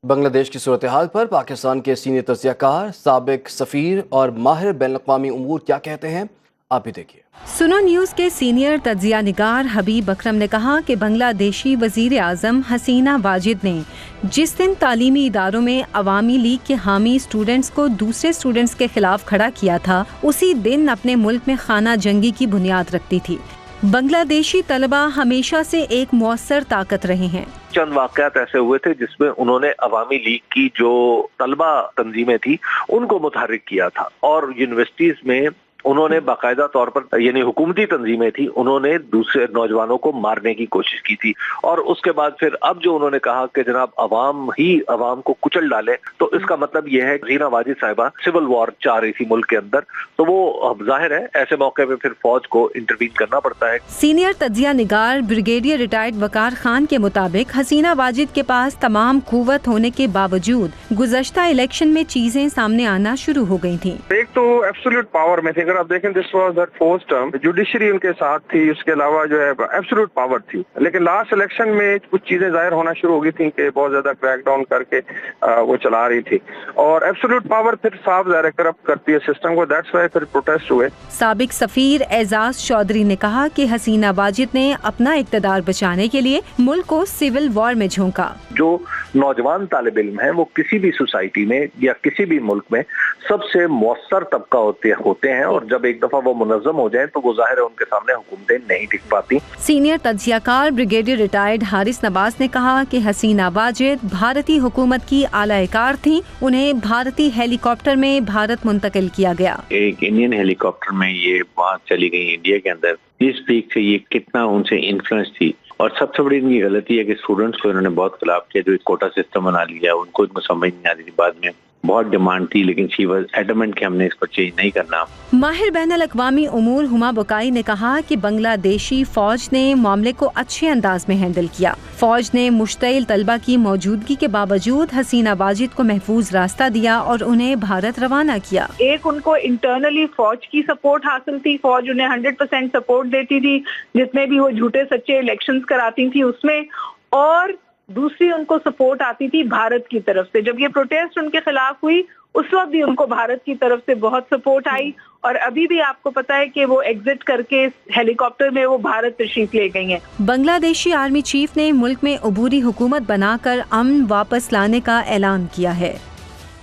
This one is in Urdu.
بنگلہ دیش کی صورتحال پر پاکستان کے سینئر تجزیہ کار، سابق سفیر اور ماہر بین الاقوامی امور کیا کہتے ہیں، آپ بھی دیکھیے۔ سنو نیوز کے سینئر تجزیہ نگار حبیب اکرم نے کہا کہ بنگلہ دیشی وزیر اعظم حسینہ واجد نے جس دن تعلیمی اداروں میں عوامی لیگ کے حامی اسٹوڈنٹس کو دوسرے اسٹوڈنٹس کے خلاف کھڑا کیا تھا، اسی دن اپنے ملک میں خانہ جنگی کی بنیاد رکھتی تھی۔ بنگلہ دیشی طلبہ ہمیشہ سے ایک مؤثر طاقت رہے ہیں۔ چند واقعات ایسے ہوئے تھے جس میں انہوں نے عوامی لیگ کی جو طلبہ تنظیمیں تھی ان کو متحرک کیا تھا، اور یونیورسٹیز میں انہوں نے باقاعدہ طور پر یعنی حکومتی تنظیمیں تھی، انہوں نے دوسرے نوجوانوں کو مارنے کی کوشش کی تھی، اور اس کے بعد پھر اب جو انہوں نے کہا کہ جناب عوام ہی عوام کو کچل ڈالے، تو اس کا مطلب یہ ہے کہ حسینہ واجد صاحبہ سول وار چاہ رہی تھی ملک کے اندر، تو وہ ظاہر ہے ایسے موقع پہ پھر فوج کو انٹروین کرنا پڑتا ہے۔ سینئر تجزیہ نگار بریگیڈیئر ریٹائرڈ وقار خان کے مطابق حسینہ واجد کے پاس تمام قوت ہونے کے باوجود گزشتہ الیکشن میں چیزیں سامنے آنا شروع ہو گئی تھیں۔ ایک تو ایبسولوٹ پاور میں تھی، اگر آپ دیکھیں this was that fourth term, judiciary ان کے ساتھ تھی، اس کے علاوہ جو ہے ایبسولوٹ پاور تھی، لیکن لاسٹ الیکشن میں کچھ چیزیں ظاہر ہونا شروع ہو گئی تھیں کہ بہت زیادہ کریک ڈاؤن کر کے وہ چلا رہی تھی، اور ایبسولوٹ پاور پھر صاف ظاہر کرپٹ کرتی ہے سسٹم کو، دیٹس وائی پھر پروٹیسٹ ہوئے۔ سابق سفیر اعزاز چودھری نے کہا کہ حسینہ واجد نے اپنا اقتدار بچانے کے لیے ملک کو سول وار میں جھونکا۔ جو نوجوان طالب علم ہیں وہ کسی بھی سوسائٹی میں یا کسی بھی ملک میں سب سے مؤثر طبقہ ہوتے ہیں، اور جب ایک دفعہ وہ منظم ہو جائیں تو وہ ظاہر ہے ان کے سامنے حکومتیں نہیں ٹک پاتی۔ سینئر تجزیہ کار بریگیڈیئر ریٹائرڈ حارث نواز نے کہا کہ حسینہ واجد بھارتی حکومت کی اعلی کار تھیں، انہیں بھارتی ہیلی کاپٹر میں بھارت منتقل کیا گیا۔ ایک انڈین ہیلی کاپٹر میں یہ وہاں چلی گئی انڈیا کے اندر، اس پیک سے یہ کتنا ان سے انفلوئنس تھی، اور سب سے بڑی ان کی غلطی ہے کہ اسٹوڈنٹس کو انہوں نے بہت خلاف کیا، جو ایک کوٹا سسٹم بنا لیا، ان کو سمجھ نہیں آتی تھی، بعد میں بہت ڈیمانڈ تھی، لیکن شی واز ایڈمنٹ کہ ہم نے اس کو چینج نہیں کرنا۔ ماہر بین الاقوامی امور ہما بکائی نے کہا کہ بنگلہ دیشی فوج نے معاملے کو اچھے انداز میں ہینڈل کیا۔ فوج نے مشتعل طلبہ کی موجودگی کے باوجود حسینہ واجد کو محفوظ راستہ دیا اور انہیں بھارت روانہ کیا۔ ایک ان کو انٹرنلی فوج کی سپورٹ حاصل تھی، فوج انہیں 100% سپورٹ دیتی تھی جتنے بھی وہ جھوٹے سچے الیکشنز کراتی تھی اس میں، اور دوسری ان کو سپورٹ آتی تھی بھارت کی طرف سے۔ جب یہ پروٹیسٹ ان کے خلاف ہوئی اس وقت بھی ان کو بھارت کی طرف سے بہت سپورٹ آئی، اور ابھی بھی آپ کو پتا ہے کہ وہ ایگزٹ کر کے ہیلی کاپٹر میں وہ بھارت تشریف لے گئی ہیں۔ بنگلہ دیشی آرمی چیف نے ملک میں عبوری حکومت بنا کر امن واپس لانے کا اعلان کیا ہے۔